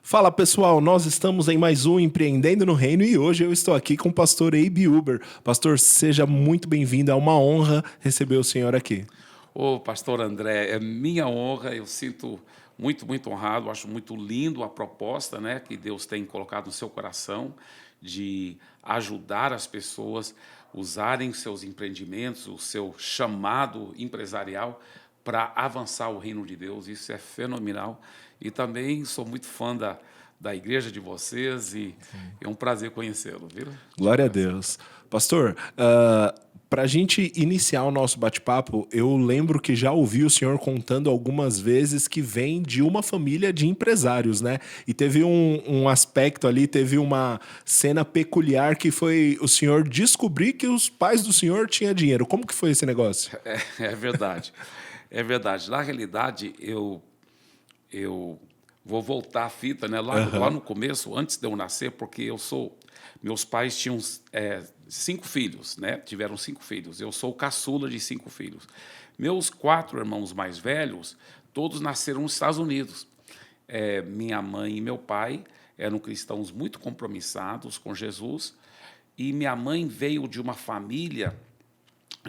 Fala pessoal, nós estamos em mais um Empreendendo no Reino e hoje eu estou aqui com o pastor Abe Uber. Pastor, seja muito bem-vindo, é uma honra receber o senhor aqui. Ô, pastor André, é minha honra, eu sinto muito honrado, acho muito lindo a proposta, né, que Deus tem colocado no seu coração de ajudar as pessoas usarem seus empreendimentos, o seu chamado empresarial para avançar o reino de Deus. Isso é fenomenal. E também sou muito fã da igreja de vocês e é um prazer conhecê-lo, viu? De Glória a coração. Deus. Pastor, para a gente iniciar o nosso bate-papo, eu lembro que já ouvi o senhor contando algumas vezes que vem de uma família de empresários, né? E teve um aspecto ali, teve uma cena peculiar que foi o senhor descobrir que os pais do senhor tinham dinheiro. Como que foi esse negócio? É verdade. É verdade. Na realidade, eu vou voltar à fita, né? Lá Aham. no começo, antes de eu nascer, porque meus pais tinham 5 filhos, né? Tiveram 5 filhos. Eu sou o caçula de 5 filhos. Meus 4 irmãos mais velhos, todos nasceram nos Estados Unidos. Minha mãe e meu pai eram cristãos muito compromissados com Jesus, e minha mãe veio de uma família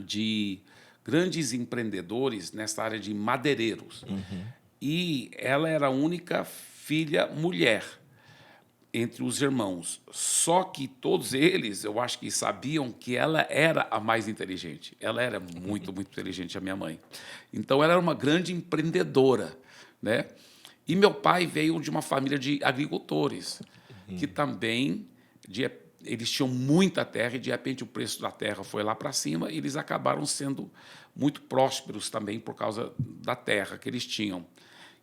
de grandes empreendedores nessa área de madeireiros. E ela era a única filha mulher entre os irmãos. Só que todos eles, eu acho que sabiam que ela era a mais inteligente. Ela era muito inteligente, a minha mãe. Então, ela era uma grande empreendedora, né? E meu pai veio de uma família de agricultores, que também eles tinham muita terra e, de repente, o preço da terra foi lá para cima e eles acabaram sendo muito prósperos também por causa da terra que eles tinham.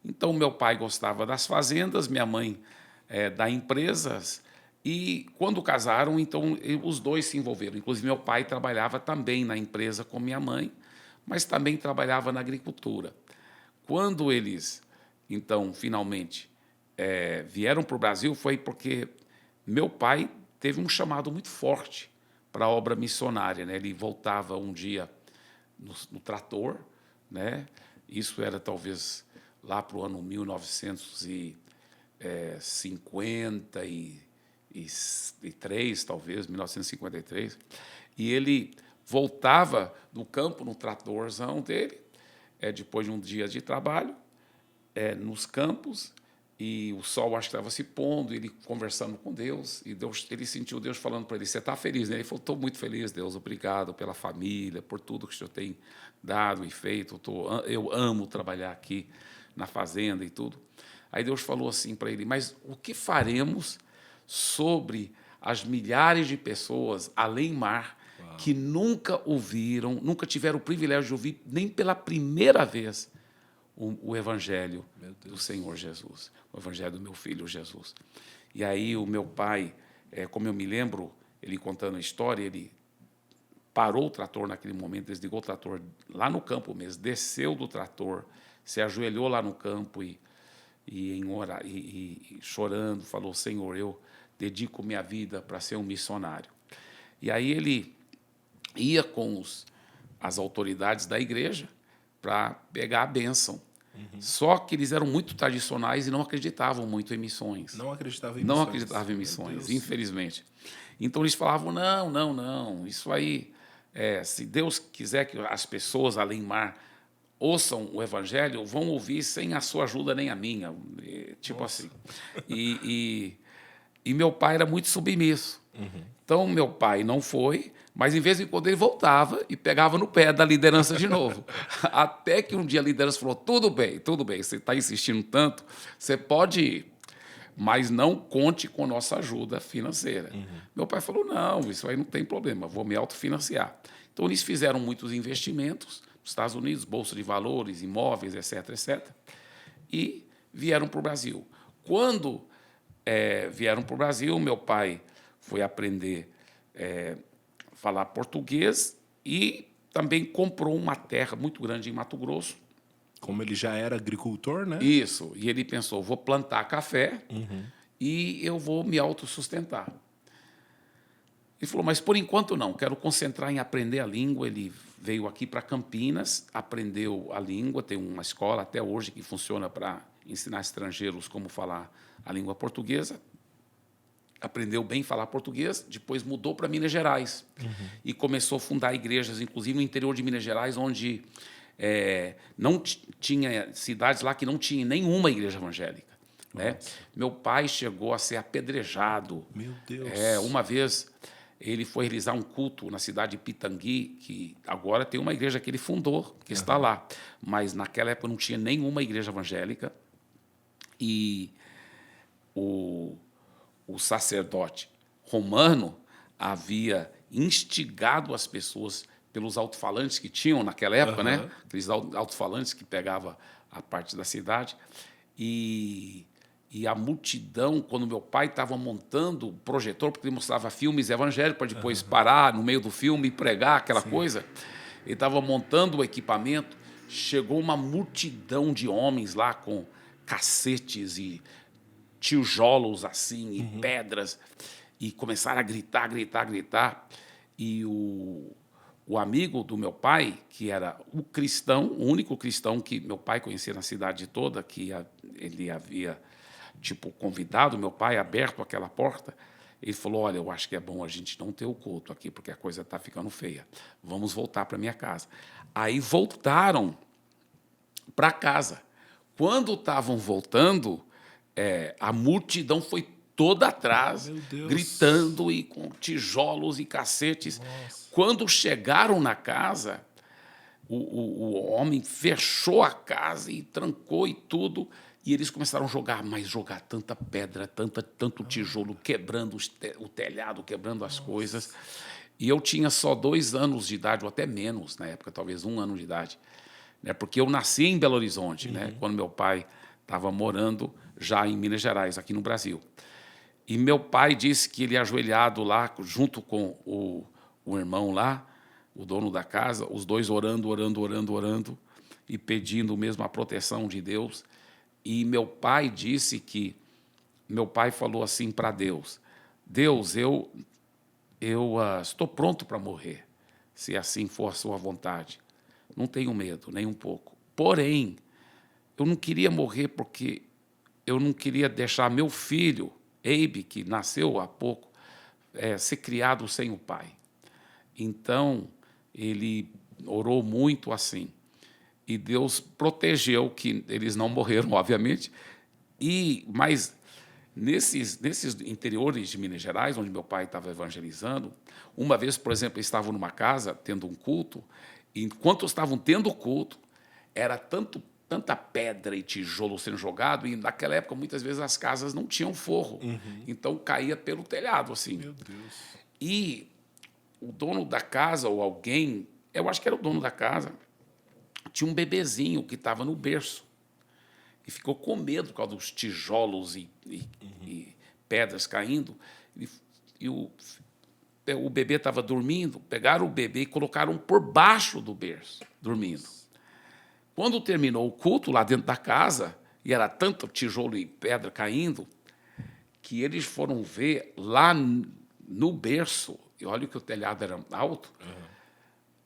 Então, meu pai gostava das fazendas, minha mãe da empresas, e quando casaram, então, os dois se envolveram. Inclusive, meu pai trabalhava também na empresa com minha mãe, mas também trabalhava na agricultura. Quando eles, então, finalmente vieram para o Brasil, foi porque meu pai teve um chamado muito forte para a obra missionária, né? Ele voltava um dia no trator, né? Isso era talvez lá para o ano 1953, talvez, 1953, e ele voltava do campo no tratorzão dele, depois de um dia de trabalho, nos campos, e o sol acho que estava se pondo, ele conversando com Deus, e ele sentiu Deus falando para ele: você está feliz, né? Ele falou: estou muito feliz, Deus, obrigado pela família, por tudo que o Senhor tem dado e feito, eu amo trabalhar aqui na fazenda e tudo. Aí Deus falou assim para ele: mas o que faremos sobre as milhares de pessoas além mar que nunca ouviram, nunca tiveram o privilégio de ouvir, nem pela primeira vez, o Evangelho do Senhor Jesus, o Evangelho do meu filho Jesus? E aí o meu pai, como eu me lembro, ele contando a história, ele parou o trator naquele momento, desligou o trator lá no campo mesmo, desceu do trator, se ajoelhou lá no campo e chorando, falou: Senhor, eu dedico minha vida para ser um missionário. E aí ele ia com as autoridades da igreja para pegar a bênção. Só que eles eram muito tradicionais e não acreditavam muito em missões. Não acreditava em Não missões. acreditavam em Meu missões, Deus. infelizmente. Então eles falavam: não, isso aí, se Deus quiser que as pessoas além mar ouçam o Evangelho, vão ouvir sem a sua ajuda nem a minha. Tipo Nossa. assim. E meu pai era muito submisso. Então, meu pai não foi, mas, em vez de quando, ele voltava e pegava no pé da liderança de novo. Até que um dia a liderança falou: tudo bem, você está insistindo tanto, você pode ir, mas não conte com nossa ajuda financeira. Meu pai falou: não, isso aí não tem problema, vou me autofinanciar. Então, eles fizeram muitos investimentos nos Estados Unidos, bolsa de valores, imóveis, etc. E vieram para o Brasil. Quando vieram para o Brasil, meu pai foi aprender falar português e também comprou uma terra muito grande em Mato Grosso. Como ele já era agricultor, né? Isso. E ele pensou: vou plantar café e eu vou me autossustentar. Ele falou: mas por enquanto não, quero concentrar em aprender a língua. Ele veio aqui para Campinas, aprendeu a língua, tem uma escola até hoje que funciona para ensinar estrangeiros como falar a língua portuguesa. Aprendeu bem falar português, depois mudou para Minas Gerais e começou a fundar igrejas, inclusive no interior de Minas Gerais, onde não tinha cidades lá que não tinha nenhuma igreja evangélica. Né? Meu pai chegou a ser apedrejado. Meu Deus. Uma vez ele foi realizar um culto na cidade de Pitangui, que agora tem uma igreja que ele fundou, que está lá. Mas naquela época não tinha nenhuma igreja evangélica. E o sacerdote romano havia instigado as pessoas pelos alto-falantes que tinham naquela época, né? Aqueles alto-falantes que pegavam a parte da cidade. E a multidão, quando meu pai estava montando o projetor, porque ele mostrava filmes evangélicos para depois parar no meio do filme e pregar aquela coisa, ele estava montando o equipamento, chegou uma multidão de homens lá com cacetes e tijolos assim, e pedras, e começaram a gritar, gritar, gritar. E o amigo do meu pai, que era o único cristão que meu pai conhecia na cidade toda, que ele havia convidado meu pai, aberto aquela porta, ele falou: olha, eu acho que é bom a gente não ter o culto aqui, porque a coisa está ficando feia. Vamos voltar para minha casa. Aí voltaram para casa. Quando estavam voltando, a multidão foi toda atrás, gritando e com tijolos e cacetes. Nossa. Quando chegaram na casa, o homem fechou a casa e trancou e tudo, e eles começaram a jogar tanta pedra, tanto tijolo, quebrando o telhado, quebrando as coisas. E eu tinha só 2 anos de idade, ou até menos na época, talvez 1 ano de idade, né? Porque eu nasci em Belo Horizonte, né? Quando meu pai estava morando já em Minas Gerais, aqui no Brasil. E meu pai disse que ele, ajoelhado lá, junto com o irmão lá, o dono da casa, os dois orando, e pedindo mesmo a proteção de Deus. E meu pai disse que, meu pai falou assim para Deus: Deus, eu estou pronto para morrer, se assim for a sua vontade. Não tenho medo, nem um pouco. Porém, eu não queria morrer porque eu não queria deixar meu filho, Abe, que nasceu há pouco, ser criado sem o pai. Então, ele orou muito assim. E Deus protegeu, que eles não morreram, obviamente. Mas nesses interiores de Minas Gerais, onde meu pai estava evangelizando, uma vez, por exemplo, eles estavam numa casa tendo um culto, e enquanto estavam tendo o culto, era tanta pedra e tijolo sendo jogado, e naquela época, muitas vezes, as casas não tinham forro. Então, caía pelo telhado, assim. Meu Deus. E o dono da casa, ou alguém, eu acho que era o dono da casa, tinha um bebezinho que estava no berço e ficou com medo por causa dos tijolos e pedras caindo. E o bebê estava dormindo, pegaram o bebê e colocaram por baixo do berço, dormindo. Quando terminou o culto lá dentro da casa, e era tanto tijolo e pedra caindo, que eles foram ver lá no berço, e olha que o telhado era alto,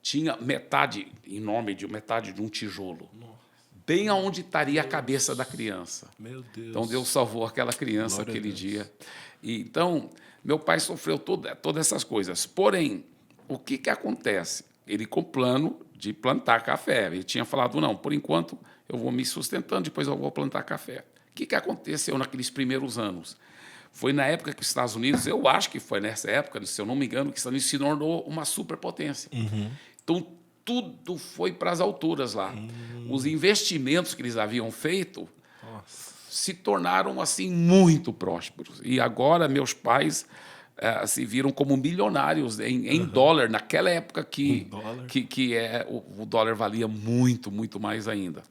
tinha metade de um tijolo. Nossa. Bem aonde estaria a cabeça da criança. Meu Deus. Então, Deus salvou aquela criança aquele dia. E, então, meu pai sofreu todas essas coisas. Porém, o que acontece? Ele com o plano de plantar café. Ele tinha falado, não, por enquanto eu vou me sustentando, depois eu vou plantar café. O que aconteceu naqueles primeiros anos? Foi na época que os Estados Unidos, eu acho que foi nessa época, se eu não me engano, que os Estados Unidos se tornou uma superpotência. Então, tudo foi para as alturas lá. Os investimentos que eles haviam feito se tornaram assim muito prósperos. E agora meus pais se viram como milionários em dólar, naquela época que o dólar valia muito, muito mais ainda.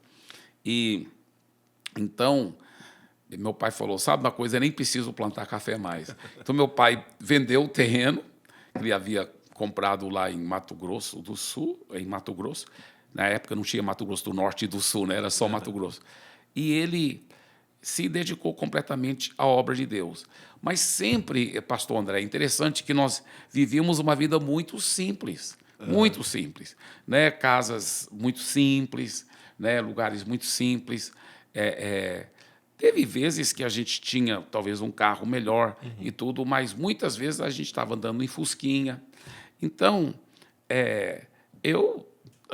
E então, meu pai falou, sabe uma coisa, eu nem preciso plantar café mais. Então, meu pai vendeu o terreno que ele havia comprado lá em Mato Grosso do Sul, em Mato Grosso. Na época não tinha Mato Grosso do Norte e do Sul, né? Era só Mato Grosso. E ele se dedicou completamente à obra de Deus. Mas sempre, pastor André, é interessante que nós vivíamos uma vida muito simples, né? Casas muito simples, né? Lugares muito simples. Teve vezes que a gente tinha talvez um carro melhor e tudo, mas muitas vezes a gente estava andando em fusquinha. Então, eu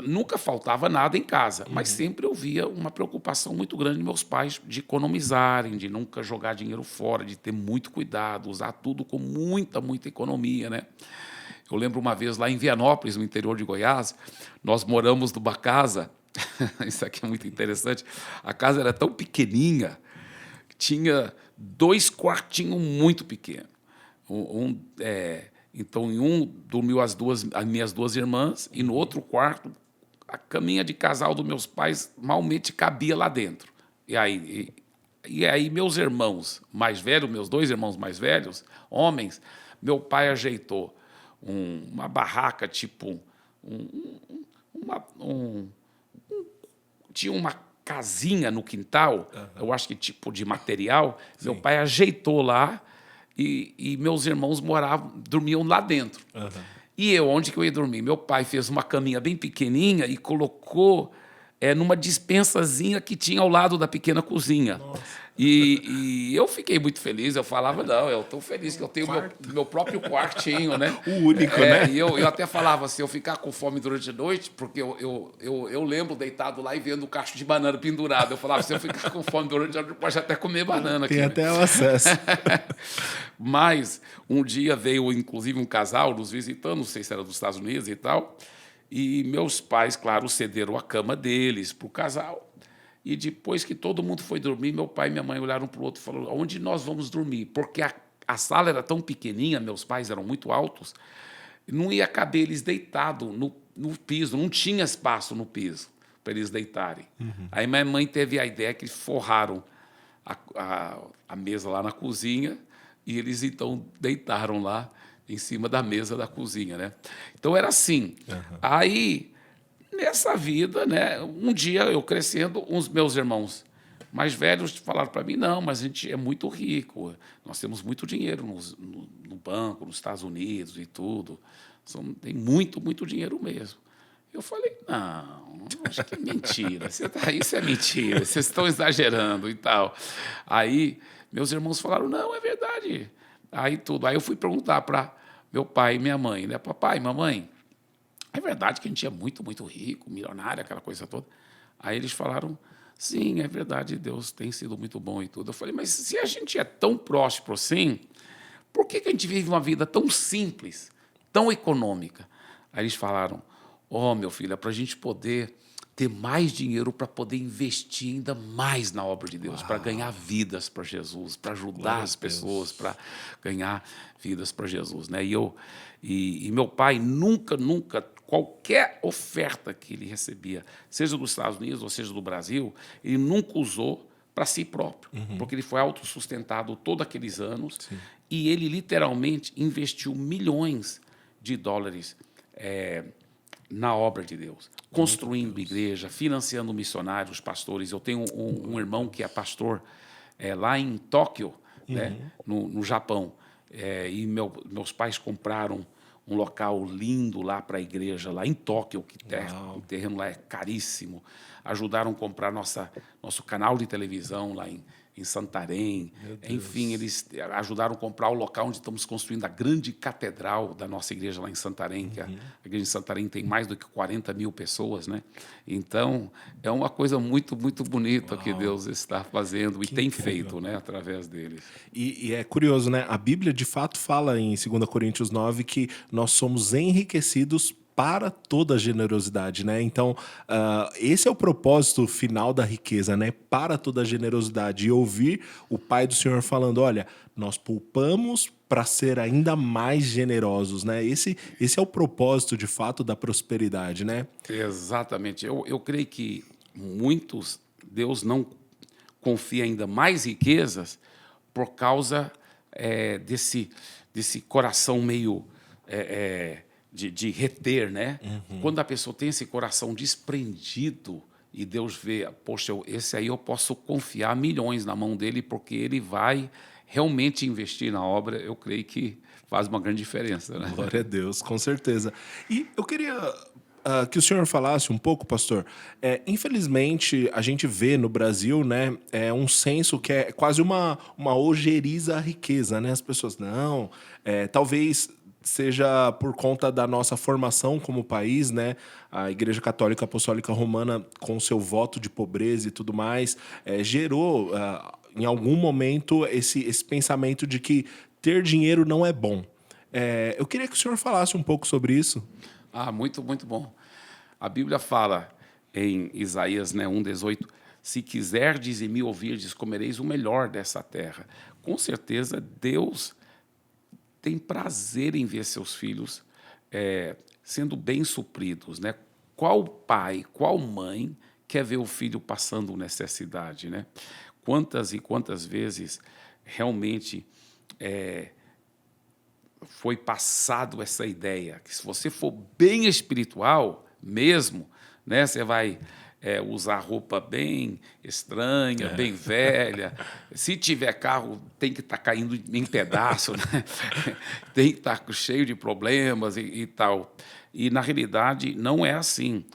nunca faltava nada em casa, mas sempre eu via uma preocupação muito grande de meus pais de economizarem, de nunca jogar dinheiro fora, de ter muito cuidado, usar tudo com muita, muita economia, né? Eu lembro uma vez lá em Vianópolis, no interior de Goiás, nós moramos numa casa, isso aqui é muito interessante, a casa era tão pequenininha, tinha 2 quartinhos muito pequenos. Então, em um dormiu as minhas 2 irmãs, e no outro quarto, a caminha de casal dos meus pais malmente cabia lá dentro. E aí meus irmãos mais velhos, meus 2 irmãos mais velhos, homens, meu pai ajeitou uma barraca, tipo, tinha uma casinha no quintal, eu acho que tipo de material, Sim. meu pai ajeitou lá e meus irmãos dormiam lá dentro. E eu, onde que eu ia dormir? Meu pai fez uma caminha bem pequenininha e colocou numa dispensazinha que tinha ao lado da pequena cozinha. E eu fiquei muito feliz, eu falava, não, eu estou feliz que eu tenho meu próprio quartinho, né? O único, né? E eu até falava, se eu ficar com fome durante a noite, porque eu lembro deitado lá e vendo o cacho de banana pendurado, eu falava, se eu ficar com fome durante a noite, pode até comer banana aqui. Tem até o acesso. Mas um dia veio, inclusive, um casal nos visitando, não sei se era dos Estados Unidos e tal, e meus pais, claro, cederam a cama deles para o casal. E depois que todo mundo foi dormir, meu pai e minha mãe olharam para o outro e falaram, onde nós vamos dormir? Porque a sala era tão pequenininha, meus pais eram muito altos, não ia caber eles deitados no piso, não tinha espaço no piso para eles deitarem. Aí minha mãe teve a ideia que forraram a mesa lá na cozinha e eles, então, deitaram lá em cima da mesa da cozinha, né? Então, era assim. Aí, nessa vida, né, um dia eu crescendo, uns meus irmãos mais velhos falaram para mim, não, mas a gente é muito rico, nós temos muito dinheiro no banco, nos Estados Unidos e tudo, tem muito, muito dinheiro mesmo. Eu falei, não, acho que é mentira, isso é mentira, vocês estão exagerando e tal. Aí meus irmãos falaram, não, é verdade. Aí eu fui perguntar para meu pai e minha mãe, né, papai, mamãe, é verdade que a gente é muito, muito rico, milionário, aquela coisa toda. Aí eles falaram, sim, é verdade, Deus tem sido muito bom e tudo. Eu falei, mas se a gente é tão próspero assim, por que a gente vive uma vida tão simples, tão econômica? Aí eles falaram, meu filho, é para a gente poder ter mais dinheiro para poder investir ainda mais na obra de Deus, para ganhar vidas para Jesus, para ajudar as pessoas, para ganhar vidas para Jesus, né? E meu pai nunca, qualquer oferta que ele recebia, seja dos Estados Unidos ou seja do Brasil, ele nunca usou para si próprio, porque ele foi autossustentado todos aqueles anos. Sim. E ele literalmente investiu milhões de dólares na obra de Deus, construindo igreja, financiando missionários, pastores. Eu tenho um irmão que é pastor lá em Tóquio, né, no Japão, e meus pais compraram um local lindo lá para a igreja, lá em Tóquio, o terreno lá é caríssimo. Ajudaram a comprar nosso canal de televisão lá em Santarém. Enfim, eles ajudaram a comprar o local onde estamos construindo a grande catedral da nossa igreja lá em Santarém, que a igreja de Santarém tem mais do que 40 mil pessoas, né? Então, é uma coisa muito, muito bonita que Deus está fazendo e tem feito, né, através deles. E é curioso, né? A Bíblia, de fato, fala em 2 Coríntios 9 que nós somos enriquecidos para toda a generosidade, né? Então, esse é o propósito final da riqueza, né? Para toda a generosidade. E ouvir o pai do Senhor falando, olha, nós poupamos para ser ainda mais generosos, né? Esse é o propósito, de fato, da prosperidade, né? Exatamente. Eu creio que Deus não confia ainda mais riquezas por causa desse coração meio... De reter, né? Quando a pessoa tem esse coração desprendido e Deus vê, poxa, esse aí eu posso confiar milhões na mão dele porque ele vai realmente investir na obra, eu creio que faz uma grande diferença, né? Glória a Deus, com certeza. E eu queria que o senhor falasse um pouco, pastor. Infelizmente, a gente vê no Brasil, né, um senso que é quase uma ojeriza à riqueza, né? As pessoas, não, talvez seja por conta da nossa formação como país, né? A Igreja Católica Apostólica Romana, com seu voto de pobreza e tudo mais, gerou, em algum momento, esse pensamento de que ter dinheiro não é bom. Eu queria que o senhor falasse um pouco sobre isso. Ah, muito, muito bom. A Bíblia fala em Isaías, né, 1:18, se quiserdes e me ouvirdes, comereis o melhor dessa terra. Com certeza, Deus tem prazer em ver seus filhos sendo bem supridos, né? Qual pai, qual mãe quer ver o filho passando necessidade, né? Quantas e quantas vezes realmente foi passado essa ideia que se você for bem espiritual mesmo, né, você vai usar roupa bem estranha, bem velha. Se tiver carro, tem que estar caindo em pedaço, né? Tem que estar cheio de problemas e tal. E, na realidade, não é assim.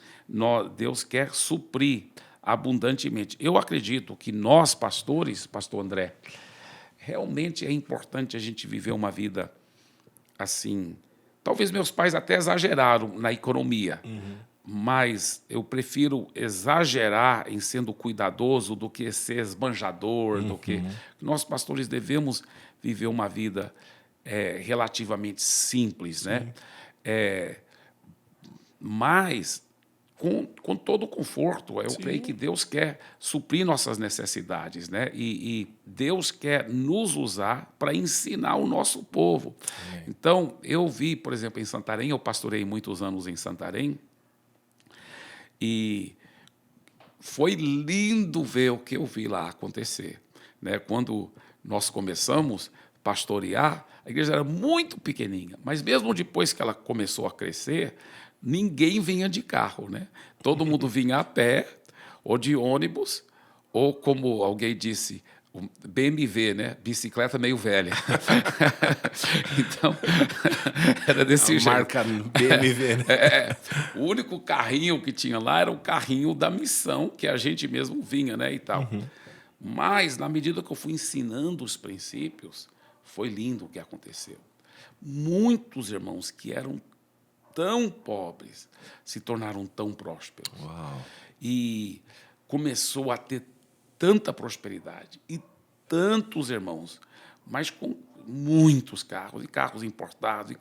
Deus quer suprir abundantemente. Eu acredito que nós, pastores, pastor André, realmente é importante a gente viver uma vida assim. Talvez meus pais até exageraram na economia, mas eu prefiro exagerar em sendo cuidadoso do que ser esbanjador, do que nós pastores devemos viver uma vida relativamente simples, né? Mas com todo o conforto. Eu creio que Deus quer suprir nossas necessidades, né? E Deus quer nos usar para ensinar o nosso povo. Amém. Então, eu vi, por exemplo, em Santarém, eu pastorei muitos anos em Santarém, e foi lindo ver o que eu vi lá acontecer, né? Quando nós começamos a pastorear, a igreja era muito pequenininha, mas mesmo depois que ela começou a crescer, ninguém vinha de carro, né? Todo mundo vinha a pé, ou de ônibus, ou, como alguém disse, BMW, né? Bicicleta meio velha. Então, era desse jeito. Marca BMW, né? O único carrinho que tinha lá era o carrinho da missão, que a gente mesmo vinha, né? E tal. Mas, na medida que eu fui ensinando os princípios, foi lindo o que aconteceu. Muitos irmãos que eram tão pobres se tornaram tão prósperos. Uau. E começou a ter tanta prosperidade e tantos irmãos, mas com muitos carros, e carros importados,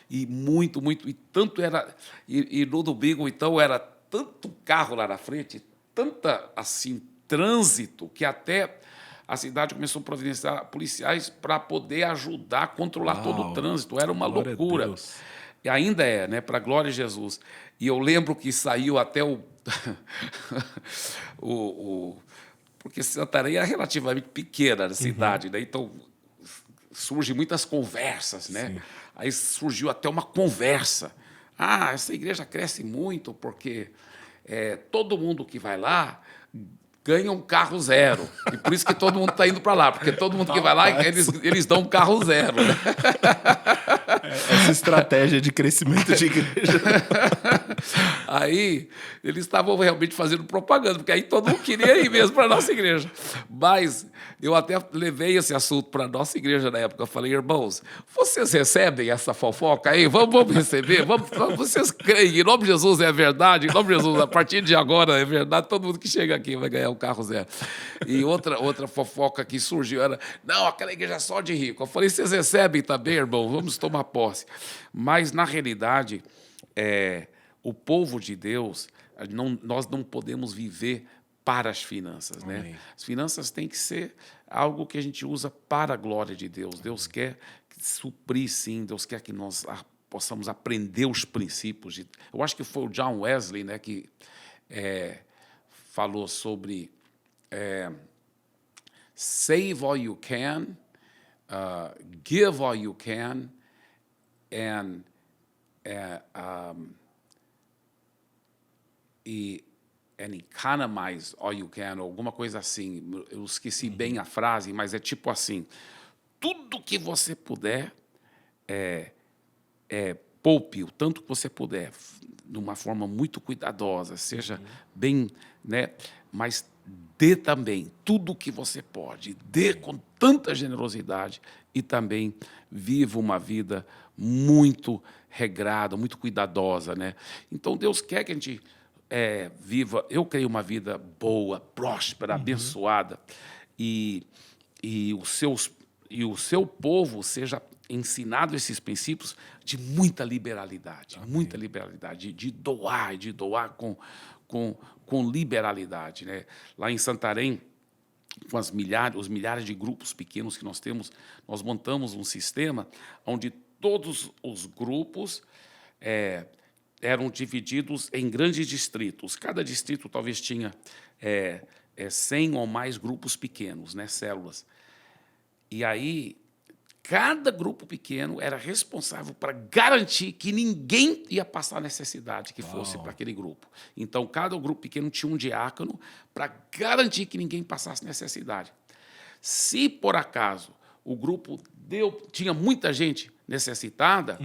e muito, e tanto era, e no domingo, então, era tanto carro lá na frente, tanta, assim, trânsito, que até a cidade começou a providenciar policiais para poder ajudar a controlar todo o trânsito. Era uma Glória loucura. a Deus. E ainda né, para a glória de Jesus. E eu lembro que saiu até porque Santarém é relativamente pequena a cidade, né? Então surgem muitas conversas, né? Sim. Aí surgiu até uma conversa. Ah, essa igreja cresce muito porque todo mundo que vai lá ganha um carro zero. E por isso que todo mundo está indo para lá, porque todo mundo que vai lá, eles dão um carro zero. Né? Essa estratégia de crescimento de igreja. Aí eles estavam realmente fazendo propaganda, porque aí todo mundo queria ir mesmo para a nossa igreja. Mas eu até levei esse assunto para a nossa igreja na época. Eu falei, irmãos, vocês recebem essa fofoca aí? Vamos receber? Vocês creem? Em nome de Jesus é verdade? Em nome de Jesus, a partir de agora é verdade? Todo mundo que chega aqui vai ganhar um carro zero. E outra fofoca que surgiu era, não, aquela igreja é só de rico. Eu falei, vocês recebem também, irmão? Vamos tomar posse. Mas, na realidade, o povo de Deus, nós não podemos viver para as finanças, né? As finanças têm que ser algo que a gente usa para a glória de Deus. Deus quer suprir, sim. Deus quer que nós possamos aprender os princípios. Eu acho que foi o John Wesley, né, que falou sobre save all you can, give all you can, and economize all you can, alguma coisa assim. Eu esqueci bem a frase, mas é tipo assim: tudo que você puder, poupe o tanto que você puder, de uma forma muito cuidadosa, seja bem, né? Mas dê também tudo o que você pode, dê com tanta generosidade e também viva uma vida muito regrada, muito cuidadosa, né? Então, Deus quer que a gente viva, eu creio, uma vida boa, próspera, abençoada, e, e, o seu povo seja ensinado esses princípios de muita liberalidade, de doar com liberalidade, né? Lá em Santarém, com os milhares de grupos pequenos que nós temos, nós montamos um sistema onde todos os grupos eram divididos em grandes distritos. Cada distrito talvez tinha 100 ou mais grupos pequenos, né, células. E aí, cada grupo pequeno era responsável para garantir que ninguém ia passar necessidade que fosse para aquele grupo. Então, cada grupo pequeno tinha um diácono para garantir que ninguém passasse necessidade. Se, por acaso, o grupo tinha muita gente necessitada,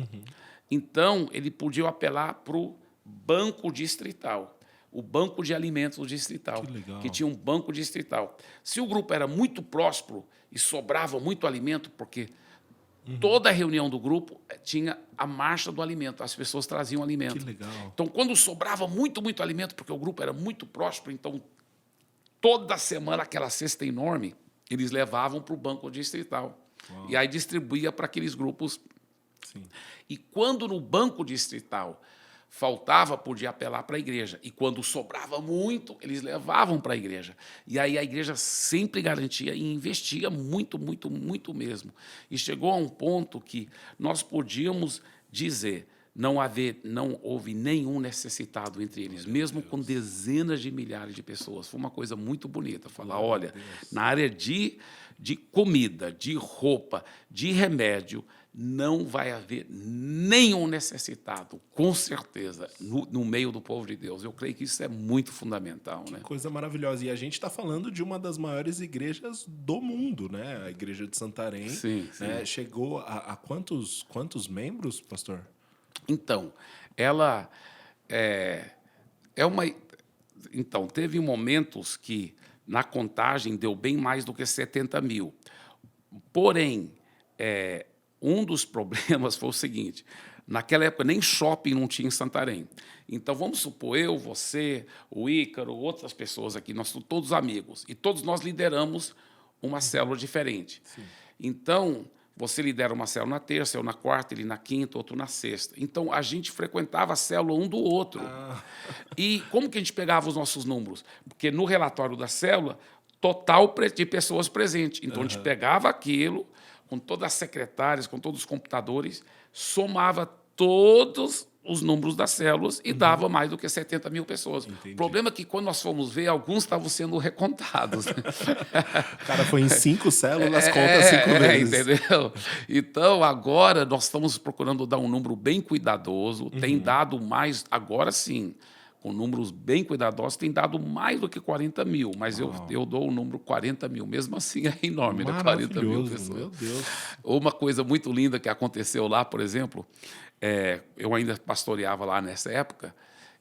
então ele podia apelar para o banco distrital, o banco de alimentos distrital, que tinha um banco distrital. Se o grupo era muito próspero e sobrava muito alimento, porque toda a reunião do grupo tinha a marcha do alimento, as pessoas traziam alimento. Que legal. Então, quando sobrava muito alimento, porque o grupo era muito próspero, então, toda semana, aquela cesta enorme, eles levavam para o banco distrital. Uau. E aí distribuía para aqueles grupos. Sim. E quando no banco distrital faltava, podia apelar para a igreja. E quando sobrava muito, eles levavam para a igreja. E aí a igreja sempre garantia e investia muito mesmo. E chegou a um ponto que nós podíamos dizer, não houve nenhum necessitado entre eles, mesmo com dezenas de milhares de pessoas. Foi uma coisa muito bonita. Falar, olha, na área de comida, de roupa, de remédio, não vai haver nenhum necessitado, com certeza, no meio do povo de Deus. Eu creio que isso é muito fundamental. Que né? coisa maravilhosa. E a gente está falando de uma das maiores igrejas do mundo, né? A igreja de Santarém. Sim, sim. Chegou a quantos membros, pastor? Então, ela é uma... Então, teve momentos que, na contagem, deu bem mais do que 70 mil. Porém, um dos problemas foi o seguinte, naquela época nem shopping não tinha em Santarém. Então, vamos supor, eu, você, o Ícaro, outras pessoas aqui, nós somos todos amigos, e todos nós lideramos uma célula diferente. Sim. Então, você lidera uma célula na terça, eu na quarta, ele na quinta, outro na sexta. Então, a gente frequentava a célula um do outro. E como que a gente pegava os nossos números? Porque no relatório da célula, total de pessoas presentes. Então, a gente pegava aquilo, com todas as secretárias, com todos os computadores, somava todos os números das células e dava mais do que 70 mil pessoas. Entendi. O problema é que, quando nós fomos ver, alguns estavam sendo recontados. O cara foi em 5 células, conta 5 vezes. Entendeu? Então, agora, nós estamos procurando dar um número bem cuidadoso, tem dado mais, agora sim, com números bem cuidadosos, tem dado mais do que 40 mil, mas eu dou o número 40 mil, mesmo assim é enorme, né? 40 mil pessoas. Meu Deus. Uma coisa muito linda que aconteceu lá, por exemplo, eu ainda pastoreava lá nessa época,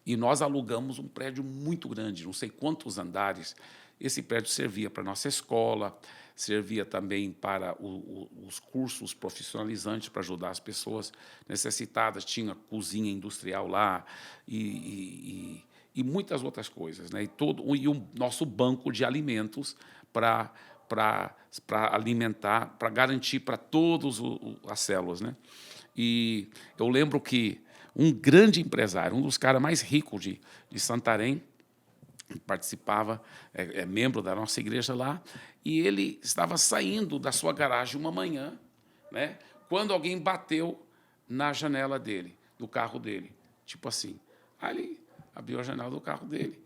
e nós alugamos um prédio muito grande, não sei quantos andares. Esse prédio servia para a nossa escola, servia também para os cursos profissionalizantes para ajudar as pessoas necessitadas, tinha cozinha industrial lá e muitas outras coisas, né? E o nosso banco de alimentos para alimentar, para garantir para todas as células, né? E eu lembro que um grande empresário, um dos caras mais ricos de Santarém, participava, membro da nossa igreja lá, e ele estava saindo da sua garagem uma manhã, né, quando alguém bateu na janela dele, do carro dele, tipo assim. Aí ele abriu a janela do carro dele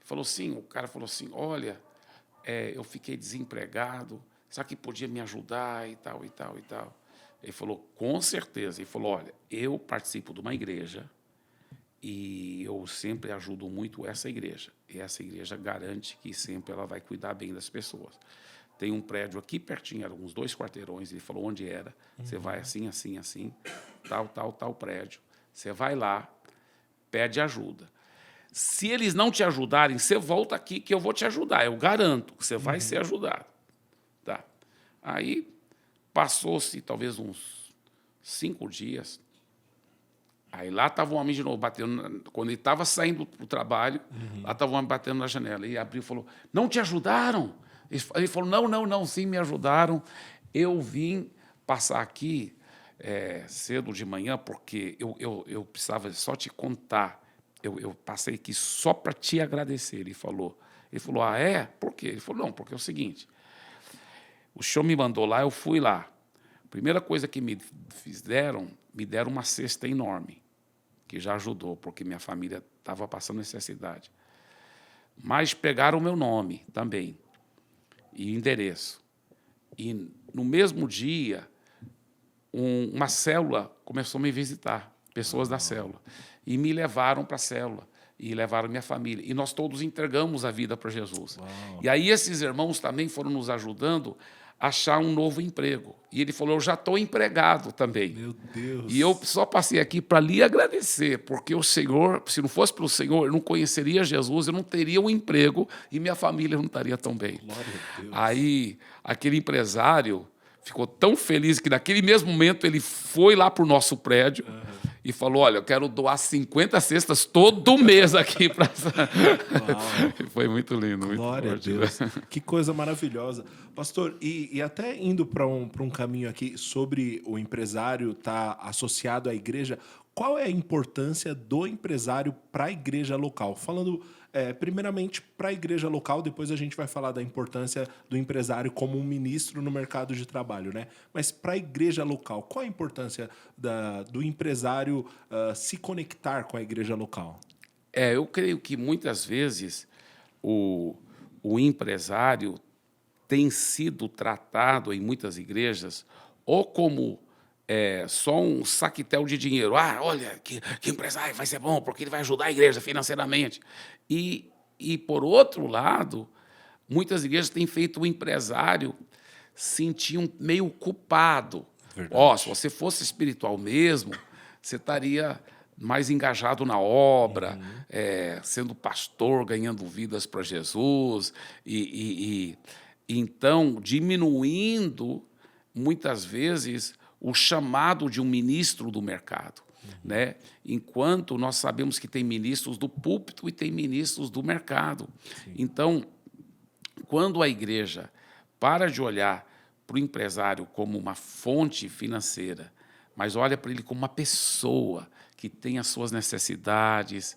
e falou assim, o cara falou assim, olha, eu fiquei desempregado, será que podia me ajudar e tal, e tal, e tal? Ele falou, com certeza. Ele falou, olha, eu participo de uma igreja e eu sempre ajudo muito essa igreja. E essa igreja garante que sempre ela vai cuidar bem das pessoas. Tem um prédio aqui pertinho, eram uns 2 quarteirões, ele falou onde era. Você vai assim, assim, assim, tal prédio. Você vai lá, pede ajuda. Se eles não te ajudarem, você volta aqui que eu vou te ajudar. Eu garanto que você vai ser ajudado. Tá? Aí, passou-se talvez uns 5 dias. Aí lá estava um homem de novo batendo. Quando ele estava saindo para o trabalho, lá estava um homem batendo na janela. Ele abriu e falou: não te ajudaram? Ele falou: não, sim, me ajudaram. Eu vim passar aqui cedo de manhã, porque eu precisava só te contar. Eu passei aqui só para te agradecer. Ele falou: ah, é? Por quê? Ele falou: não, porque é o seguinte, o senhor me mandou lá, eu fui lá. A primeira coisa que me deram uma cesta enorme, que já ajudou, porque minha família estava passando necessidade. Mas pegaram o meu nome também, e endereço. E, no mesmo dia, uma célula começou a me visitar, pessoas da célula, e me levaram para a célula, e levaram minha família. E nós todos entregamos a vida para Jesus. Uau. E aí esses irmãos também foram nos ajudando a achar um novo emprego. E ele falou: eu já estou empregado também. Meu Deus. E eu só passei aqui para lhe agradecer, porque o Senhor, se não fosse pelo Senhor, eu não conheceria Jesus, eu não teria um emprego e minha família não estaria tão bem. Glória a Deus. Aí, aquele empresário ficou tão feliz que, naquele mesmo momento, ele foi lá para o nosso prédio e falou: olha, eu quero doar 50 cestas todo mês aqui para essa. Foi muito lindo, muito Glória forte, a Deus. né? Que coisa maravilhosa. Pastor, e até indo para um caminho aqui sobre o empresário estar associado à igreja, qual é a importância do empresário para a igreja local? Falando primeiramente para a igreja local, depois a gente vai falar da importância do empresário como um ministro no mercado de trabalho, né? Mas para a igreja local, qual a importância do empresário se conectar com a igreja local? Eu creio que muitas vezes o empresário tem sido tratado em muitas igrejas ou como só um saquetel de dinheiro. Ah, olha, que empresário vai ser bom, porque ele vai ajudar a igreja financeiramente. E, por outro lado, muitas igrejas têm feito o empresário sentir meio culpado. Se você fosse espiritual mesmo, você estaria mais engajado na obra, sendo pastor, ganhando vidas para Jesus, então diminuindo, muitas vezes, o chamado de um ministro do mercado. Né? Enquanto nós sabemos que tem ministros do púlpito e tem ministros do mercado. Sim. Então, quando a igreja para de olhar para o empresário como uma fonte financeira, mas olha para ele como uma pessoa que tem as suas necessidades,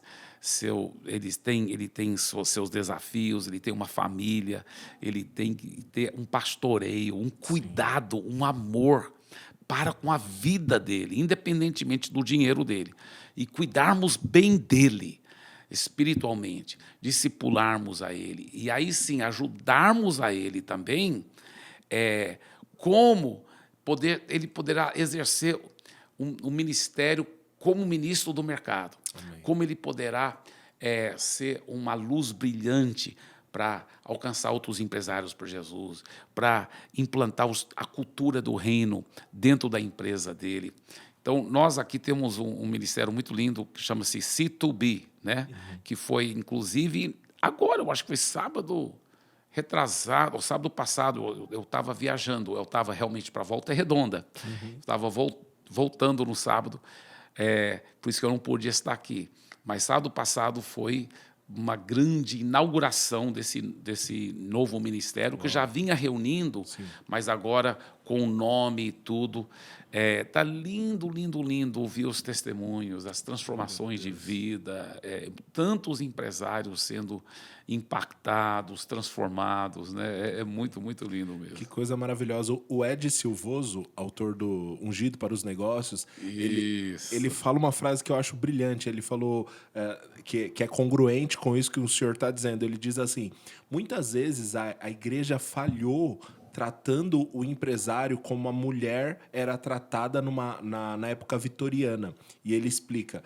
ele tem seus desafios, ele tem uma família, ele tem que ter um pastoreio, um cuidado, um amor para com a vida dele, independentemente do dinheiro dele, e cuidarmos bem dele espiritualmente, discipularmos a ele, e aí sim ajudarmos a ele também, como ele poderá exercer um ministério como ministro do mercado. Amém. Como ele poderá ser uma luz brilhante para alcançar outros empresários para Jesus, para implantar a cultura do reino dentro da empresa dele. Então, nós aqui temos um ministério muito lindo que chama-se C2B, né? Que foi, inclusive, agora, eu acho que foi sábado retrasado, ou sábado passado, eu estava viajando, eu estava realmente para Volta Redonda. Estava voltando no sábado, por isso que eu não podia estar aqui. Mas sábado passado foi uma grande inauguração desse novo ministério, que já vinha reunindo, sim, mas agora com o nome e tudo. Está lindo, lindo, lindo ouvir os testemunhos, as transformações de vida, tantos empresários sendo impactados, transformados, né? É muito, muito lindo mesmo. Que coisa maravilhosa. O Ed Silvoso, autor do Ungido para os Negócios, ele fala uma frase que eu acho brilhante. Ele falou que é congruente com isso que o senhor está dizendo. Ele diz assim: muitas vezes a igreja falhou tratando o empresário como a mulher era tratada na época vitoriana. E ele explica,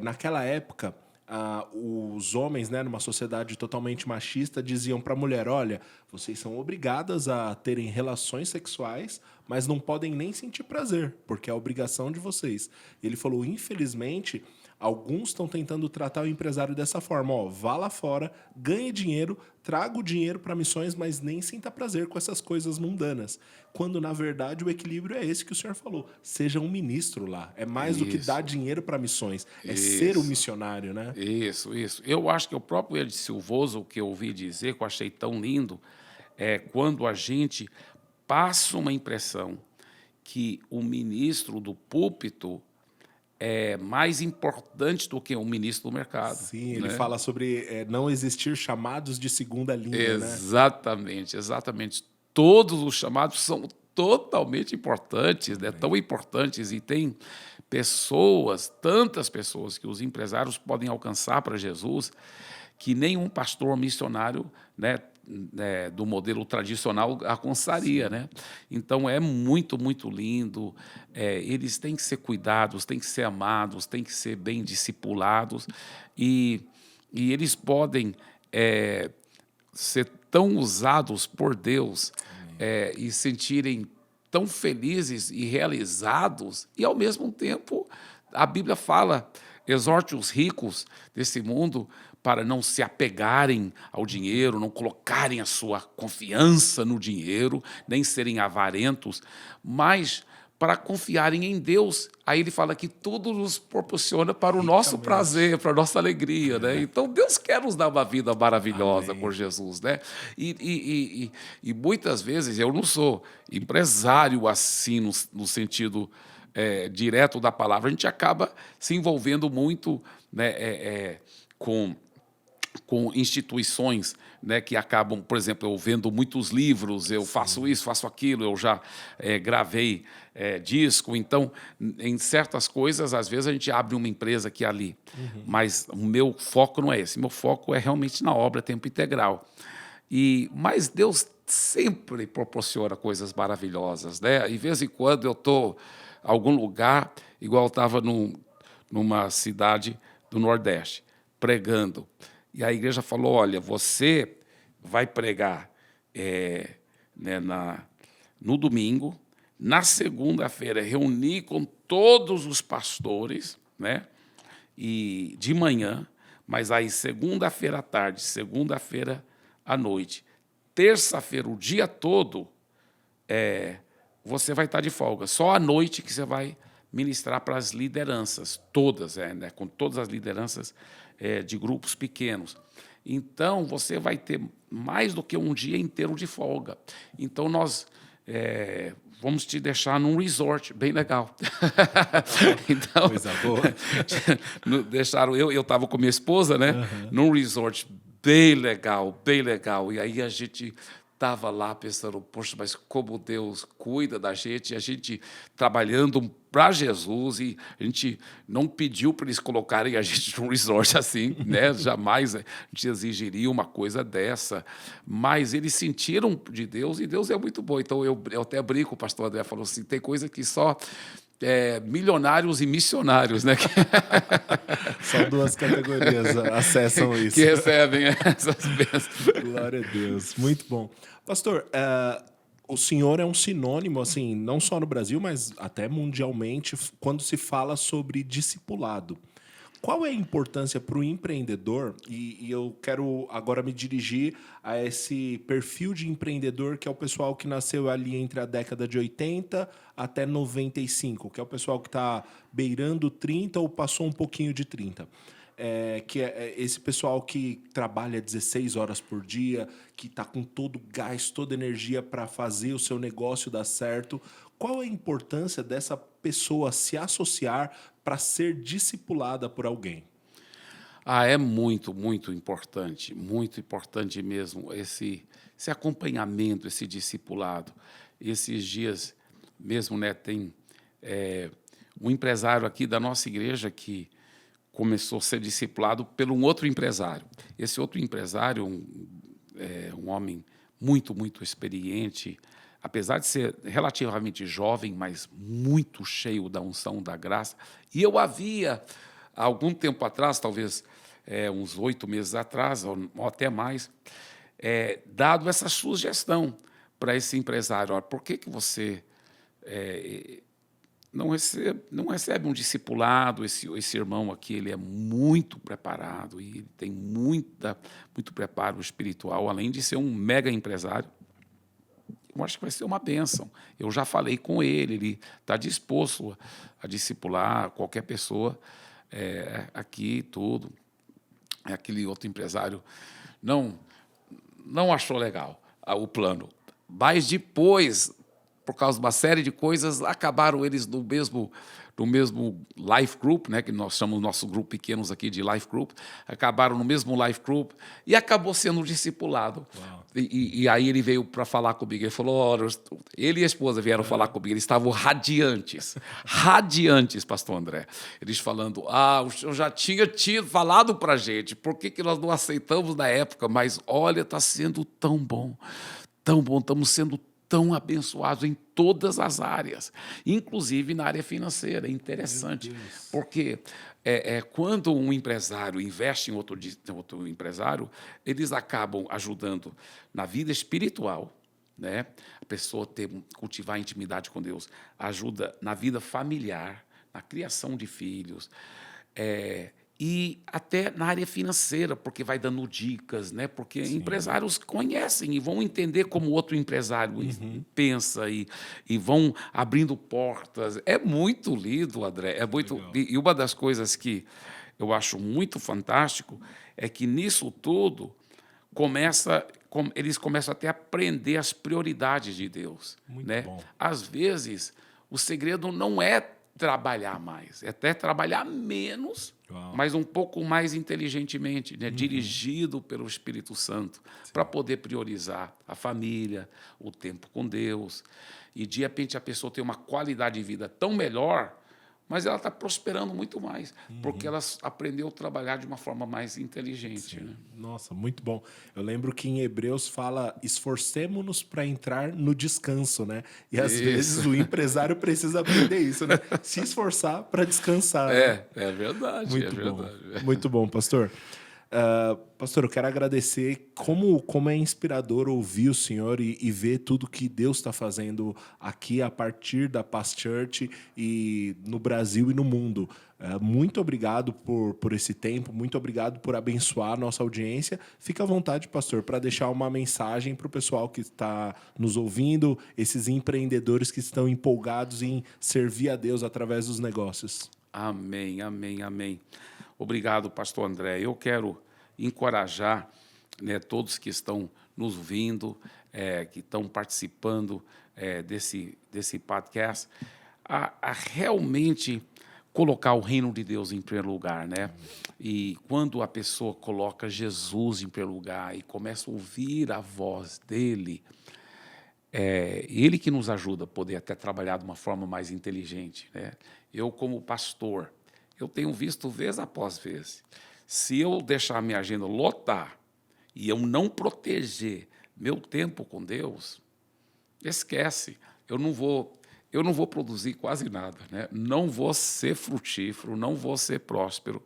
naquela época, os homens, né, numa sociedade totalmente machista, diziam para a mulher: olha, vocês são obrigadas a terem relações sexuais, mas não podem nem sentir prazer, porque é a obrigação de vocês. E ele falou: infelizmente, alguns estão tentando tratar o empresário dessa forma: ó, vá lá fora, ganhe dinheiro, traga o dinheiro para missões, mas nem sinta prazer com essas coisas mundanas. Quando, na verdade, o equilíbrio é esse que o senhor falou: seja um ministro lá. É mais do que dar Isso, dinheiro para missões, é ser o isso, missionário, né? isso. Eu acho que o próprio Ed Silvoso, que eu ouvi dizer, que eu achei tão lindo, é quando a gente passa uma impressão que o ministro do púlpito é mais importante do que o ministro do mercado, Sim, ele né? fala sobre não existir chamados de segunda linha, né? Exatamente. Todos os chamados são totalmente importantes, né? Amém. Tão importantes, e tem pessoas, tantas pessoas que os empresários podem alcançar para Jesus, que nenhum pastor missionário, do modelo tradicional alcançaria, né? Então é muito lindo. Eles têm que ser cuidados, têm que ser amados, têm que ser bem discipulados, e, e eles podem ser tão usados por Deus, e sentirem tão felizes e realizados, e, ao mesmo tempo, a Bíblia fala: exorte os ricos desse mundo para não se apegarem ao dinheiro, não colocarem a sua confiança no dinheiro, nem serem avarentos, mas para confiarem em Deus. Aí ele fala que tudo nos proporciona para o nosso Ricamente. prazer, para a nossa alegria, né? Então, Deus quer nos dar uma vida maravilhosa Amém. por Jesus, né? E muitas vezes eu não sou empresário assim, no sentido direto da palavra. A gente acaba se envolvendo muito, né, com instituições, né, que acabam, por exemplo, eu vendo muitos livros, eu faço isso, faço aquilo, eu já gravei disco. Então, em certas coisas, às vezes a gente abre uma empresa aqui e ali, mas o meu foco não é esse, meu foco é realmente na obra tempo integral. Mas Deus sempre proporciona coisas maravilhosas, né? E, de vez em quando, eu estou em algum lugar, igual eu estava numa cidade do Nordeste, pregando. E a igreja falou: olha, você vai pregar né, no domingo, na segunda-feira reunir com todos os pastores, né, e de manhã, mas aí segunda-feira à tarde, segunda-feira à noite, terça-feira o dia todo, você vai estar de folga. Só à noite que você vai ministrar para as lideranças, todas, né, com todas as lideranças de grupos pequenos. Então, você vai ter mais do que um dia inteiro de folga. Então, nós vamos te deixar num resort bem legal. Então, Coisa boa. deixaram eu estava com minha esposa, né, num resort bem legal, bem legal. E aí a gente estava lá pensando: poxa, mas como Deus cuida da gente, a gente trabalhando para Jesus, e a gente não pediu para eles colocarem a gente num resort assim, né? Jamais a gente exigiria uma coisa dessa, mas eles sentiram de Deus, e Deus é muito bom. Então eu até brinco, o pastor André falou assim: tem coisa que só milionários e missionários, né? Só duas categorias acessam que isso. recebem essas bênçãos. Glória a Deus. Muito bom. Pastor, o senhor é um sinônimo, assim, não só no Brasil, mas até mundialmente, quando se fala sobre discipulado. Qual é a importância para o empreendedor? E eu quero agora me dirigir a esse perfil de empreendedor, que é o pessoal que nasceu ali entre a década de 80 até 95, que é o pessoal que está beirando 30 ou passou um pouquinho de 30. Que é esse pessoal que trabalha 16 horas por dia, que está com todo o gás, toda a energia para fazer o seu negócio dar certo. Qual a importância dessa pessoa se associar para ser discipulada por alguém? É muito muito importante mesmo esse acompanhamento, esse discipulado. Esses dias mesmo, né, tem um empresário aqui da nossa igreja que começou a ser discipulado por um outro empresário. Esse outro empresário, um homem muito experiente, apesar de ser relativamente jovem, mas muito cheio da unção da graça. E eu havia, há algum tempo atrás, talvez uns 8 meses atrás, ou até mais, dado essa sugestão para esse empresário. Olha, por que você não recebe um discipulado? Esse irmão aqui, ele é muito preparado e ele tem muito preparo espiritual, além de ser um mega empresário. Eu acho que vai ser uma bênção. Eu já falei com ele está disposto a discipular qualquer pessoa aqui, tudo. Aquele outro empresário não achou legal o plano. Mas depois, por causa de uma série de coisas, acabaram eles no mesmo life group, né, que nós chamamos nosso grupo pequenos aqui de life group, acabaram no mesmo life group e acabou sendo discipulado. E aí ele veio para falar comigo. Ele falou, olha, ele e a esposa vieram falar comigo, eles estavam radiantes, pastor André. Eles falando, o senhor já tinha falado para a gente, por que nós não aceitamos na época? Mas olha, está sendo tão bom, estamos sendo tão abençoados em todas as áreas, inclusive na área financeira. É interessante, porque quando um empresário investe em outro empresário, eles acabam ajudando na vida espiritual, né? A pessoa cultivar a intimidade com Deus, ajuda na vida familiar, na criação de filhos, e até na área financeira, porque vai dando dicas, né? Porque empresários conhecem e vão entender como o outro empresário pensa e vão abrindo portas. É muito lindo, André. É muito. E uma das coisas que eu acho muito fantástico é que nisso tudo eles começam até a aprender as prioridades de Deus. Muito né? bom. Às vezes, o segredo não é trabalhar mais, é até trabalhar menos, mas um pouco mais inteligentemente, né? Dirigido pelo Espírito Santo, para poder priorizar a família, o tempo com Deus. E, de repente, a pessoa tem uma qualidade de vida tão melhor, mas ela está prosperando muito mais, porque ela aprendeu a trabalhar de uma forma mais inteligente. Né? Nossa, muito bom. Eu lembro que em Hebreus fala, esforcemos-nos para entrar no descanso, né? E às vezes o empresário precisa aprender isso, né? Se esforçar para descansar. Né? É verdade. Muito é bom. verdade. Muito bom, pastor. Pastor, eu quero agradecer como é inspirador ouvir o senhor e ver tudo que Deus está fazendo aqui a partir da Past Church e no Brasil e no mundo. Muito obrigado por esse tempo, muito obrigado por abençoar a nossa audiência. Fica à vontade, pastor, para deixar uma mensagem para o pessoal que está nos ouvindo, esses empreendedores que estão empolgados em servir a Deus através dos negócios. Amém, amém, amém. Obrigado, pastor André. Eu quero encorajar, né, todos que estão nos ouvindo, que estão participando desse podcast, a realmente colocar o reino de Deus em primeiro lugar. Né? E quando a pessoa coloca Jesus em primeiro lugar e começa a ouvir a voz dele, ele que nos ajuda a poder até trabalhar de uma forma mais inteligente. Né? Eu, como pastor, eu tenho visto vez após vez. Se eu deixar a minha agenda lotar e eu não proteger meu tempo com Deus, esquece. Eu não vou produzir quase nada. Né? Não vou ser frutífero, não vou ser próspero.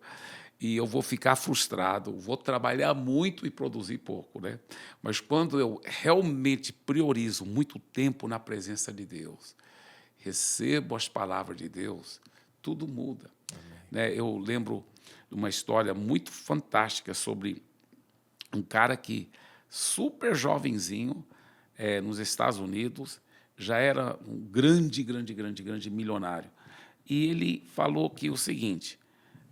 E eu vou ficar frustrado, vou trabalhar muito e produzir pouco. Né? Mas quando eu realmente priorizo muito tempo na presença de Deus, recebo as palavras de Deus, tudo muda. Né? Eu lembro de uma história muito fantástica sobre um cara que, super jovenzinho, nos Estados Unidos, já era um grande milionário. E ele falou que o seguinte,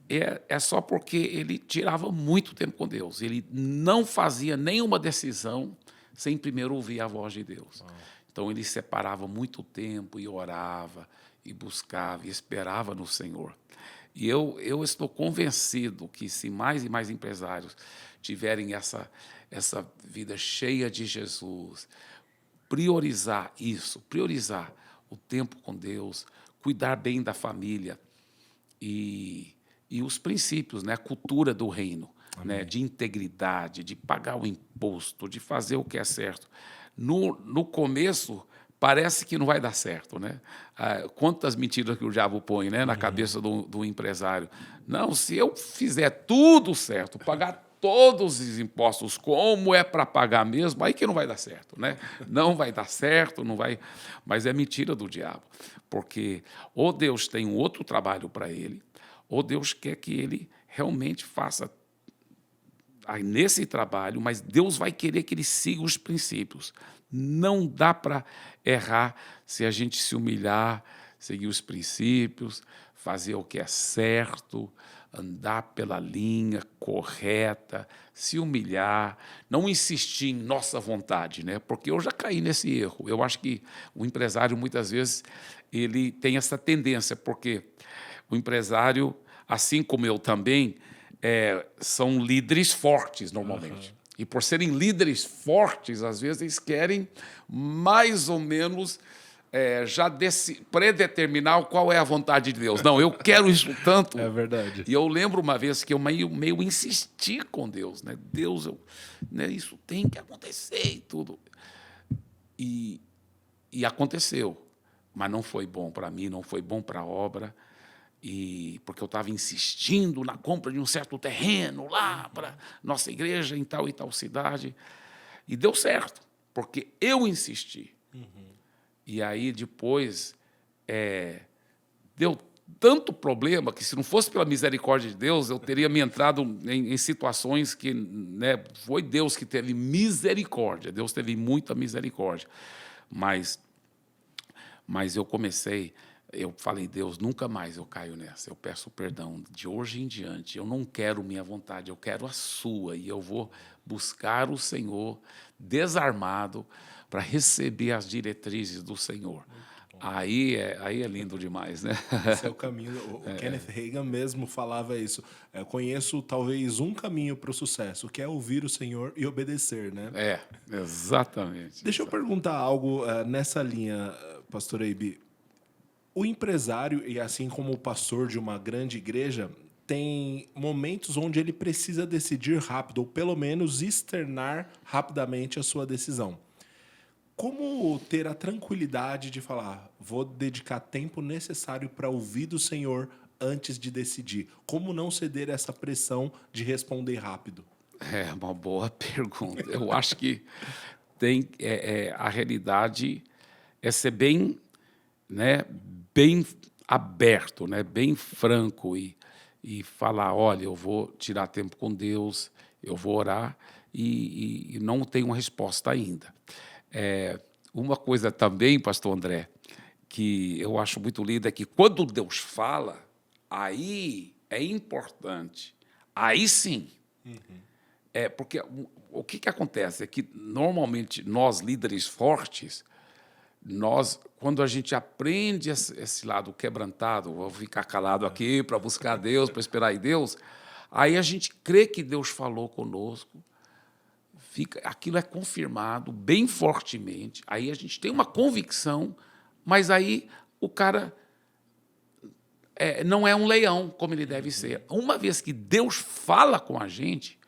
é só porque ele tirava muito tempo com Deus. Ele não fazia nenhuma decisão sem primeiro ouvir a voz de Deus. Então, ele separava muito tempo e orava, e buscava, e esperava no Senhor. E eu estou convencido que, se mais e mais empresários tiverem essa vida cheia de Jesus, priorizar o tempo com Deus, cuidar bem da família e os princípios, né, a cultura do reino, né, de integridade, de pagar o imposto, de fazer o que é certo. No começo, parece que não vai dar certo, né? Quantas mentiras que o diabo põe, né, na cabeça do empresário. Não, se eu fizer tudo certo, pagar todos os impostos como é para pagar mesmo, aí que não vai dar certo, né? Não vai dar certo, não vai. Mas é mentira do diabo, porque ou Deus tem um outro trabalho para ele, ou Deus quer que ele realmente faça aí nesse trabalho, mas Deus vai querer que ele siga os princípios. Não dá para errar se a gente se humilhar, seguir os princípios, fazer o que é certo, andar pela linha correta, se humilhar, não insistir em nossa vontade, né? Porque eu já caí nesse erro. Eu acho que o empresário, muitas vezes, ele tem essa tendência, porque o empresário, assim como eu também, são líderes fortes, normalmente. E, por serem líderes fortes, às vezes, eles querem mais ou menos já predeterminar qual é a vontade de Deus. Não, eu quero isso tanto. É verdade. E eu lembro uma vez que eu meio insisti com Deus. Né? Deus, isso tem que acontecer e tudo. E aconteceu. Mas não foi bom para mim, não foi bom para a obra. Porque eu estava insistindo na compra de um certo terreno lá para nossa igreja em tal e tal cidade. E deu certo, porque eu insisti. E aí, depois, deu tanto problema que, se não fosse pela misericórdia de Deus, eu teria me entrado em situações que, né, foi Deus que teve misericórdia. Deus teve muita misericórdia. Mas eu comecei... Eu falei, Deus, nunca mais eu caio nessa. Eu peço perdão de hoje em diante. Eu não quero minha vontade, eu quero a sua. E eu vou buscar o Senhor desarmado para receber as diretrizes do Senhor. Aí é lindo demais, né? Esse é o caminho. O Kenneth Hagin mesmo falava isso. Eu conheço talvez um caminho para o sucesso, que é ouvir o Senhor e obedecer, né? Exatamente. Deixa eu perguntar algo nessa linha, pastor Eibe. O empresário, e assim como o pastor de uma grande igreja, tem momentos onde ele precisa decidir rápido, ou pelo menos externar rapidamente a sua decisão. Como ter a tranquilidade de falar, vou dedicar tempo necessário para ouvir do Senhor antes de decidir? Como não ceder a essa pressão de responder rápido? É uma boa pergunta. Eu acho que a realidade é ser bem, né, bem aberto, né, bem franco e falar, olha, eu vou tirar tempo com Deus, eu vou orar e não tenho uma resposta ainda. Uma coisa também, pastor André, que eu acho muito linda é que quando Deus fala, aí é importante, aí sim. Porque o que acontece é que, normalmente, nós, líderes fortes, quando a gente aprende esse lado quebrantado, vou ficar calado aqui para buscar Deus, para esperar em Deus, aí a gente crê que Deus falou conosco, aquilo é confirmado bem fortemente, aí a gente tem uma convicção, mas aí o cara não é um leão, como ele deve ser. Uma vez que Deus fala com a gente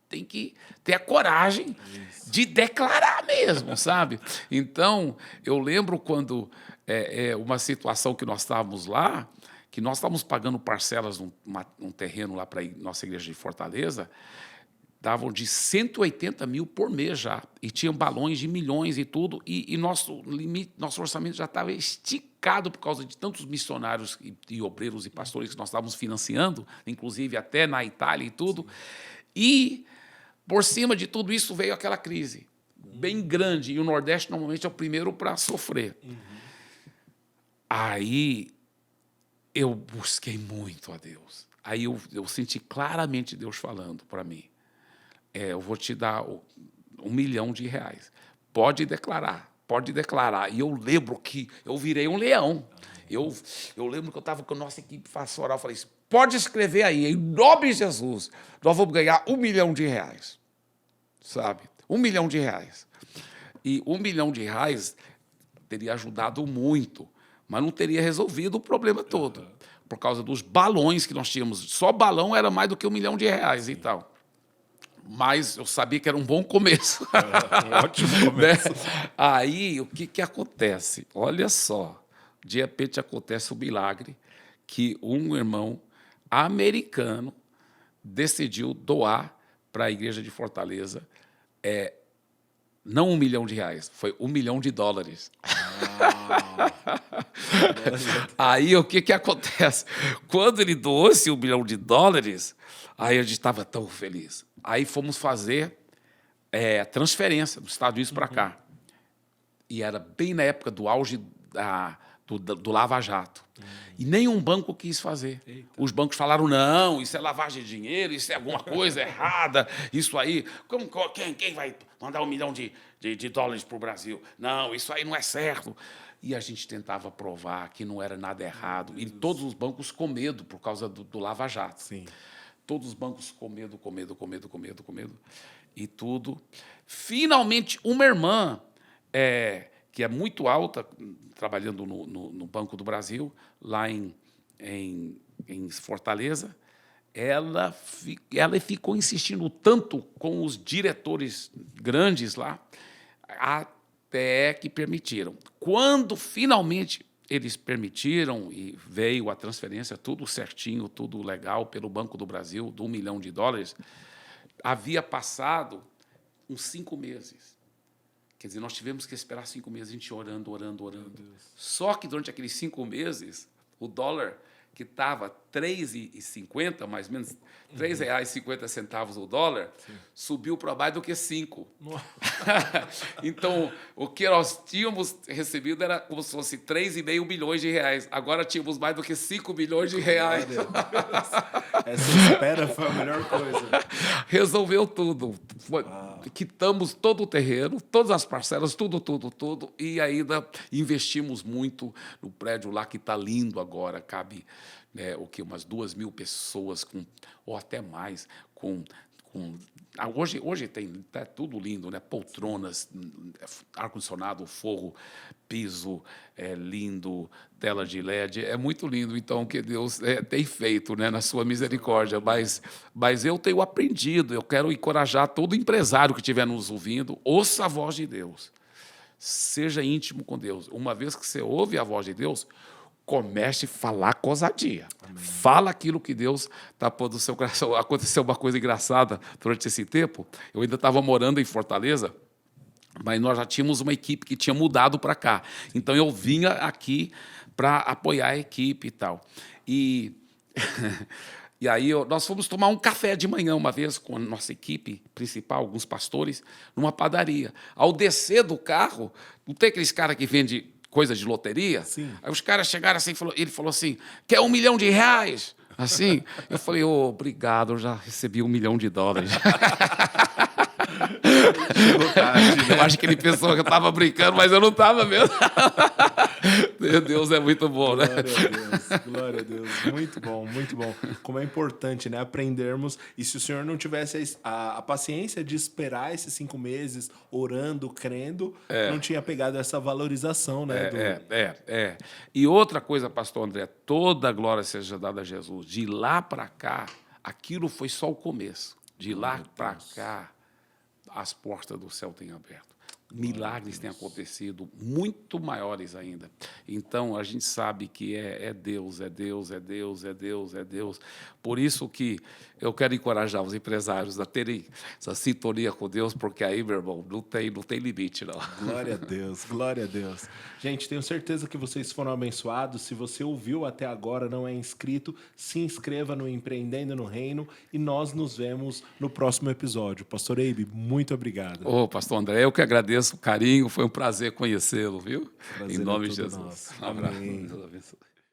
tem que ter a coragem de declarar mesmo, sabe? Então, eu lembro quando uma situação que nós estávamos lá, que nós estávamos pagando parcelas num terreno lá para a nossa igreja de Fortaleza, davam de 180 mil por mês já, e tinham balões de milhões e tudo, e nosso orçamento já estava esticado por causa de tantos missionários e obreiros e pastores que nós estávamos financiando, inclusive até na Itália e tudo. E, por cima de tudo isso, veio aquela crise bem grande, e o Nordeste normalmente é o primeiro para sofrer. Aí eu busquei muito a Deus. Aí eu senti claramente Deus falando para mim, eu vou te dar R$ 1 milhão. Pode declarar. E eu lembro que eu virei um leão. Eu lembro que eu estava com a nossa equipe pastoral, eu falei assim, pode escrever aí, em nome de Jesus, nós vamos ganhar R$ 1 milhão. Sabe? R$ 1 milhão. E R$ 1 milhão teria ajudado muito, mas não teria resolvido o problema todo, por causa dos balões que nós tínhamos. Só balão era mais do que R$ 1 milhão e tal. mas eu sabia que era um bom começo. Um ótimo começo. Né? Aí, o que acontece? Olha só, de repente acontece o milagre que um irmão americano decidiu doar para a igreja de Fortaleza, não R$1 milhão, foi $1 milhão. Aí, o que acontece? Quando ele doou esse $1 milhão, aí a gente estava tão feliz. Aí fomos fazer transferência dos Estados Unidos para cá. E era bem na época do auge do Lava Jato. E nenhum banco quis fazer. Eita. Os bancos falaram, não, isso é lavagem de dinheiro, isso é alguma coisa errada, isso aí... Quem vai mandar $1 milhão para o Brasil? Não, isso aí não é certo. E a gente tentava provar que não era nada errado. E todos os bancos com medo por causa do Lava Jato. Sim. Todos os bancos com medo. E tudo. Finalmente, uma irmã... que é muito alta, trabalhando no Banco do Brasil, lá em Fortaleza, ela ficou insistindo tanto com os diretores grandes lá, até que permitiram. Quando, finalmente, eles permitiram e veio a transferência, tudo certinho, tudo legal, pelo Banco do Brasil, de $1 milhão, havia passado uns 5 meses. Quer dizer, nós tivemos que esperar 5 meses, a gente orando. Só que durante aqueles 5 meses, o dólar, que estava R$3,50, mais ou menos, R$3,50 o dólar, subiu para mais do que 5. Então, o que nós tínhamos recebido era como se fosse R$3,5 milhões. Agora tínhamos mais do que R$5 milhões. Essa espera foi a melhor coisa. Resolveu tudo. Quitamos todo o terreno, todas as parcelas, tudo. E ainda investimos muito no prédio lá, que está lindo agora. Cabe umas 2.000 pessoas, ou até mais, hoje tá tudo lindo, né? Poltronas, ar-condicionado, forro, piso lindo, tela de LED, é muito lindo. Então, que Deus tem feito, né, na sua misericórdia. Mas eu tenho aprendido, eu quero encorajar todo empresário que estiver nos ouvindo, ouça a voz de Deus, seja íntimo com Deus. Uma vez que você ouve a voz de Deus, comece a falar com ousadia. Amém. Fala aquilo que Deus está pondo no seu coração. Aconteceu uma coisa engraçada durante esse tempo. Eu ainda estava morando em Fortaleza, mas nós já tínhamos uma equipe que tinha mudado para cá. Então, eu vinha aqui para apoiar a equipe e tal. E aí nós fomos tomar um café de manhã uma vez com a nossa equipe principal, alguns pastores, numa padaria. Ao descer do carro, não tem aqueles caras que vendem coisa de loteria? Sim. Aí os caras chegaram assim, ele falou assim, quer $1 milhão? Assim, eu falei, obrigado, eu já recebi $1 milhão. Eu acho que ele pensou que eu estava brincando, mas eu não estava mesmo. Meu Deus, é muito bom, né? Glória a Deus. Muito bom. Como é importante, né, aprendermos. E se o Senhor não tivesse a paciência de esperar esses 5 meses, orando, crendo, não tinha pegado essa valorização, né? E outra coisa, pastor André, toda a glória seja dada a Jesus. De lá para cá, aquilo foi só o começo. De lá para cá, as portas do céu têm aberto. Milagres têm acontecido, muito maiores ainda. Então, a gente sabe que é Deus. Por isso que eu quero encorajar os empresários a terem essa sintonia com Deus, porque aí, meu irmão, não tem limite, não. Glória a Deus. Gente, tenho certeza que vocês foram abençoados. Se você ouviu até agora, não é inscrito, se inscreva no Empreendendo no Reino e nós nos vemos no próximo episódio. Pastor Eibe, muito obrigado. Pastor André, eu que agradeço o carinho, foi um prazer conhecê-lo, viu? Prazer em nome de Jesus. Amém. Deus abençoe.